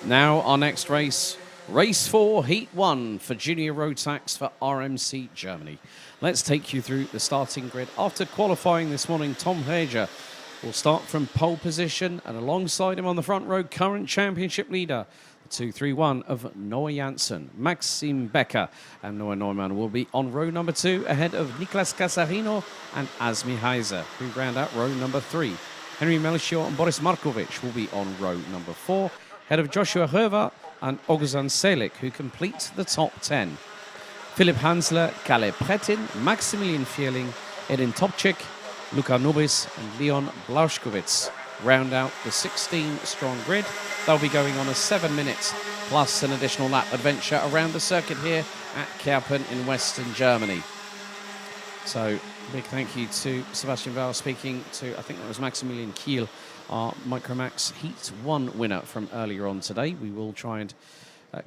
Now our next race, race 4, heat 1 for junior road tax for RMC Germany. Let's take you through the starting grid. After qualifying this morning, Tom Heger will start from pole position, and alongside him on the front row, current championship leader, the 2-3-1 of Noah Janssen. Maxim Becker and Noah Neumann will be on row number 2 ahead of Niklas Casarino and Azmi Heiser, who round out row number 3. Henry Melchior and Boris Markovic will be on row number 4, ahead of Joshua Herver and Oguzhan Selik, who complete the top 10. Philipp Hansler, Kalle Pretin, Maximilian Vierling, Edin Topchik, Luka Nubis and Leon Blauschkowitz round out the 16-strong grid. They'll be going on a 7-minute plus an additional lap adventure around the circuit here at Kerpen in Western Germany. So, big thank you to Sebastian Val speaking to, I think that was Maximilian Kiel, our Micromax Heat 1 winner from earlier on today. We will try and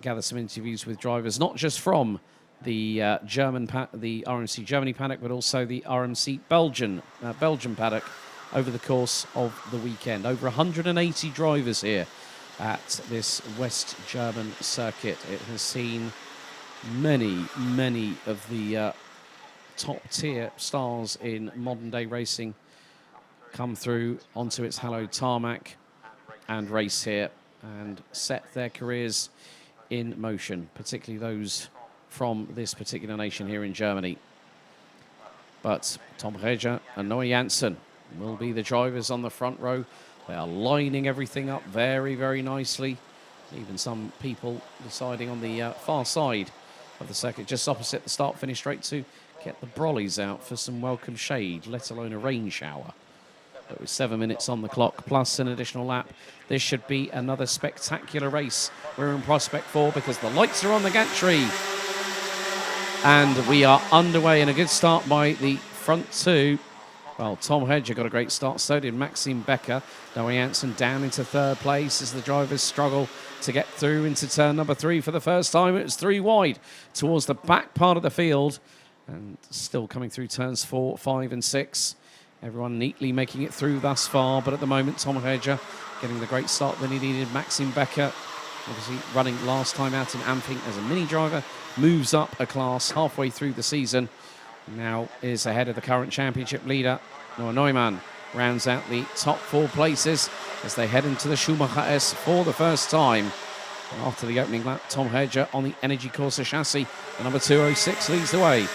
gather some interviews with drivers, not just from the the RMC Germany paddock, but also the RMC Belgian paddock over the course of the weekend. Over 180 drivers here at this West German circuit. It has seen many of the top-tier stars in modern-day racing come through onto its hallowed tarmac and race here and set their careers in motion, particularly those from this particular nation here in Germany. But Tom Heger and Noah Janssen will be the drivers on the front row. They are lining everything up very nicely. Even some people deciding on the far side of the circuit, just opposite the start-finish straight, to get the brollies out for some welcome shade, let alone a rain shower. But with 7 minutes on the clock, plus an additional lap, this should be another spectacular race we're in prospect for, because the lights are on the gantry. And we are underway, and a good start by the front two. Well, Tom Heger got a great start, so did Maxim Becker. Noah Janssen down into third place as the drivers struggle to get through into turn number 3 for the first time. It was 3 wide towards the back part of the field, and still coming through turns 4, 5 and 6. Everyone neatly making it through thus far, but at the moment, Tom Heger getting the great start that he needed. Maxim Becker, obviously running last time out in Amping as a mini driver, moves up a class halfway through the season. Now is ahead of the current championship leader. Noah Neumann rounds out the top 4 places as they head into the Schumacher S for the first time. And after the opening lap, Tom Heger on the Energy Corsa chassis. The number 206 leads the way.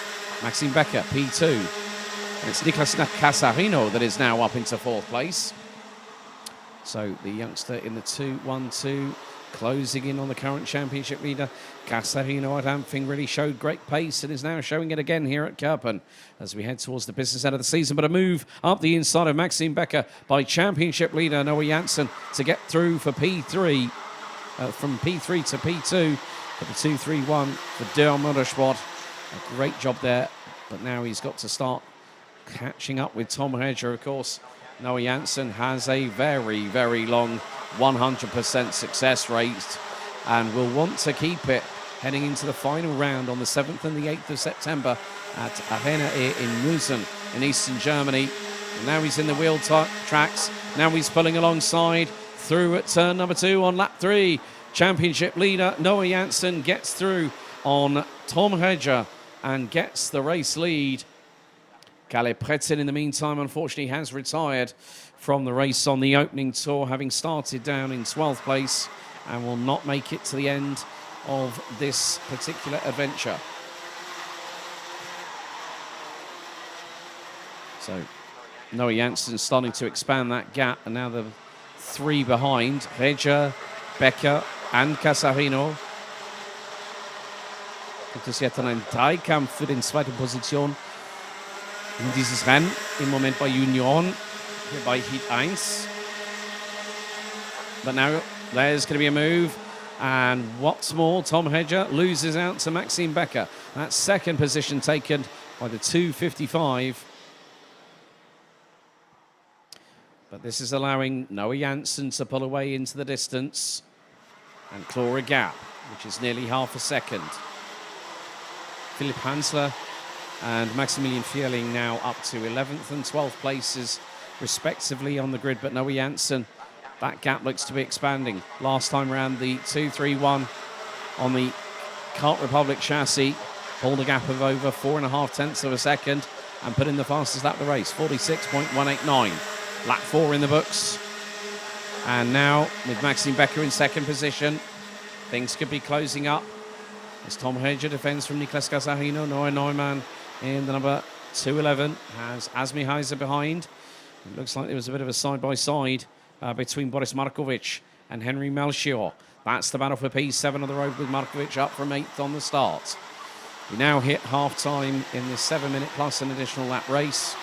Maxim Becker, P2. And it's Niklas Casarino that is now up into 4th place. So the youngster in the 2-1-2 closing in on the current championship leader. Casarino at Amping really showed great pace and is now showing it again here at Kerpen as we head towards the business end of the season. But a move up the inside of Maxim Becker by championship leader Noah Janssen to get through for P3, from P3 to P2 for the 2-3-1 for Der Motorsport. A great job there, but now he's got to start catching up with Tom Heger, of course. Noah Janssen has a very long 100% success rate and will want to keep it heading into the final round on the 7th and the 8th of September at Arena E in Mülsen in eastern Germany. And now he's in the wheel tracks. Now he's pulling alongside through at turn number 2 on lap 3. Championship leader Noah Janssen gets through on Tom Heger and gets the race lead. Kalle Pretin, in the meantime, unfortunately has retired from the race on the opening tour, having started down in 12th place, and will not make it to the end of this particular adventure. So Noah Janssen starting to expand that gap, and now the 3 behind, Heger, Becker and Casarino. Gibt es jetzt dann einen Dreikampf für den zweiten Position in dieses Rennen im Moment bei Junioren, hier bei Heat 1. But now there's going to be a move, and what's more, Tom Heger loses out to Maxim Becker. That's second position taken by the 255. But this is allowing Noah Janssen to pull away into the distance and claw a gap, which is nearly half a second. Philipp Hansler and Maximilian Vierling now up to 11th and 12th places respectively on the grid, but Noah Janssen That gap looks to be expanding. Last time around, the 2-3-1 on the Kart Republic chassis pulled a gap of over 4.5 tenths of a second and put in the fastest lap of the race, 46.189. Lap 4 in the books. And now, with Maxime Becker in second position, things could be closing up as Tom Hedger defends from Niklas Casarino. Noah Neumann in the number 211 has Azmi Heiser behind. It looks like there was a bit of a side-by-side between Boris Markovic and Henry Melchior. That's the battle for P7 on the road with Markovic up from 8th on the start. We now hit half-time in this 7-minute plus an additional lap race.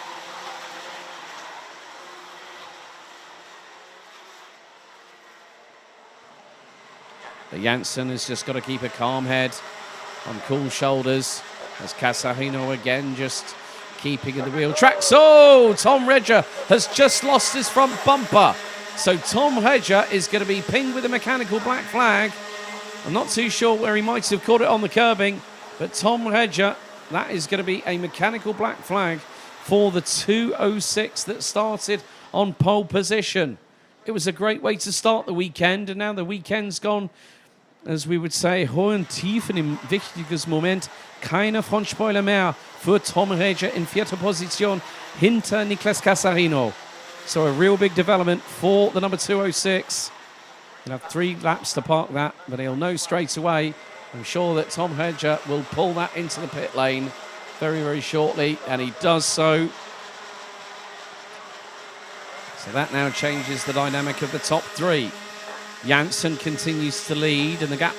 The Janssen has just got to keep a calm head on cool shoulders as Casarino again just keeping in the wheel tracks. Oh, Tom Hedger has just lost his front bumper. So Tom Hedger is going to be pinged with a mechanical black flag. I'm not too sure where he might have caught it on the curbing, but Tom Hedger, that is going to be a mechanical black flag for the 206 that started on pole position. It was a great way to start the weekend, and now the weekend's gone, as we would say, hohen Tiefen im wichtiges Moment. Keine Frontspoiler mehr für Tom Hedger in vierter Position hinter Niklas Casarino. So a real big development for the number 206. He'll have 3 laps to park that, but he'll know straight away. I'm sure that Tom Hedger will pull that into the pit lane very, very shortly, and he does so. So that now changes the dynamic of the top 3. Janssen continues to lead, and the gap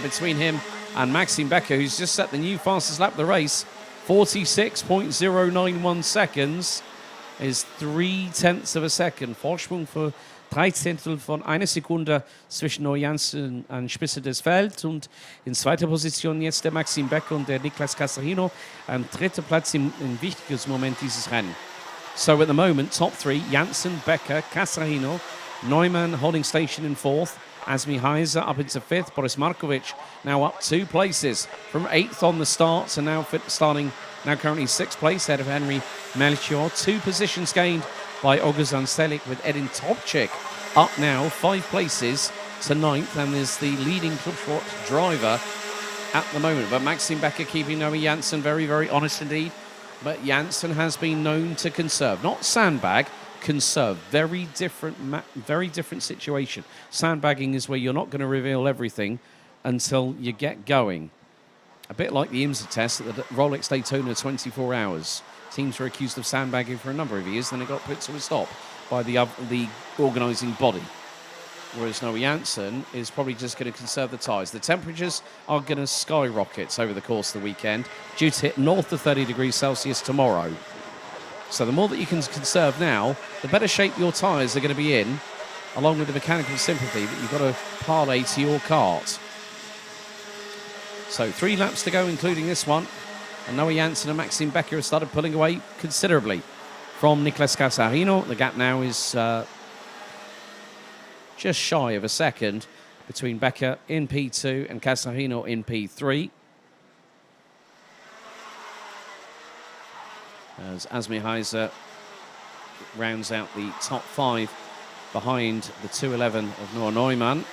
between him and Maxime Becker, who's just set the new fastest lap of the race, 46.091 seconds, is 3 tenths of a second. Vorsprung für 3 Zehntel von einer Sekunde zwischen Noah Janssen an Spitze des Felds und in zweiter Position jetzt der Maxime Becker und der Niklas Casarino an dritter Platz im wichtiges Moment dieses Rennen. So at the moment, top 3, Janssen, Becker, Casarino, Neumann holding station in 4th, Azmi Heiser up into 5th, Boris Markovic now up 2 places from 8th on the start to now starting now currently 6th place ahead of Henry Melchior. 2 positions gained by Oguzhan Selik with Edin Topchik up now 5 places to 9th, and there's the leading Clubsport driver at the moment. But Maxime Becker keeping Noah Janssen very, very honest indeed. But Janssen has been known to conserve, not sandbag, conserve. Very different situation. Sandbagging is where you're not going to reveal everything until you get going. A bit like the IMSA test at the Rolex Daytona 24 hours. Teams were accused of sandbagging for a number of years, then it got put to a stop by the organising body. Whereas Noah Janssen is probably just going to conserve the tyres. The temperatures are going to skyrocket over the course of the weekend, due to hit north of 30 degrees Celsius tomorrow. So the more that you can conserve now, the better shape your tyres are going to be in, along with the mechanical sympathy that you've got to parlay to your kart. So 3 laps to go, including this one. And Noah Janssen and Maxime Becker have started pulling away considerably from Niklas Casarino. The gap now is just shy of a second between Becker in P2 and Casarino in P3. As Azmi Heiser rounds out the top 5 behind the 211 of Noah Neumann.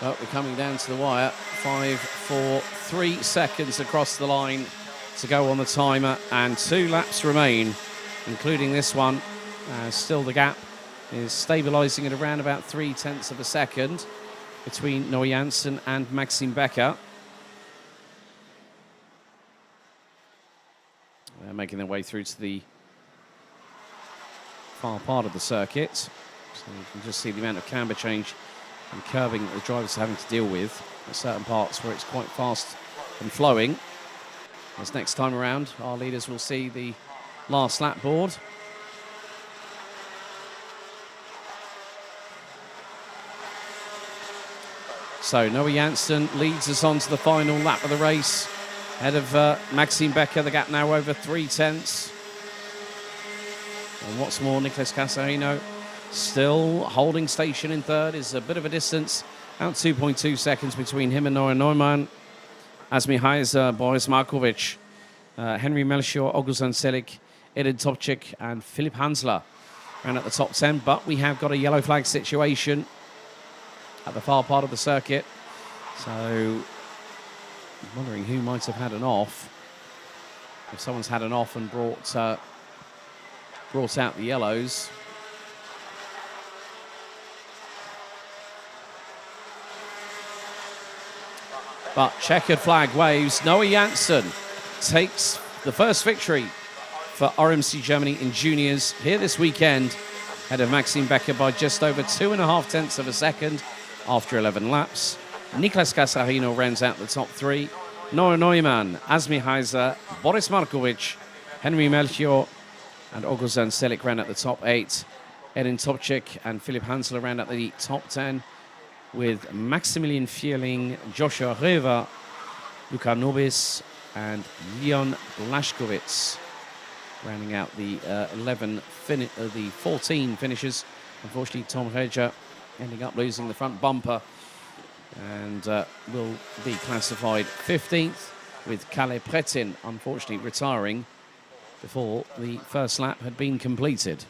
Well, we're coming down to the wire. 5, 4, 3 seconds across the line to go on the timer, and 2 laps remain, including this one. Still the gap is stabilising at around about 3 tenths of a second between Noah Janssen and Maxime Becker. They're making their way through to the far part of the circuit. So you can just see the amount of camber change and curbing that the drivers are having to deal with at certain parts where it's quite fast and flowing. As next time around, our leaders will see the last lap board. So Noah Janssen leads us on to the final lap of the race, ahead of Maxime Becker. The gap now over 3 tenths. And what's more, Niklas Casarino Still holding station in third is a bit of a distance. Out 2.2 seconds between him and Noah Neumann. Asmi Heiser, Boris Markovic, Henry Melchior, Oguzhan Selik, Edin Topchik, and Philipp Hansler ran at the top 10. But we have got a yellow flag situation at the far part of the circuit. So I'm wondering who might have had an off. If someone's had an off and brought out the yellows. But checkered flag waves. Noah Janssen takes the first victory for RMC Germany in juniors here this weekend, ahead of Maxime Becker by just over 2.5 tenths of a second after 11 laps. Niklas Casarino rounds out the top 3. Noah Neumann, Asmi Heiser, Boris Markovic, Henry Melchior, and Oguzhan Selik ran at the top 8. Edin Topchik and Philipp Hansler ran at the top 10, with Maximilian Vierling, Joshua Reva, Luka Nobis, and Leon Blashkowitz rounding out the 14 finishers. Unfortunately, Tom Reger ending up losing the front bumper and will be classified 15th, with Kalle Pretin unfortunately retiring before the first lap had been completed.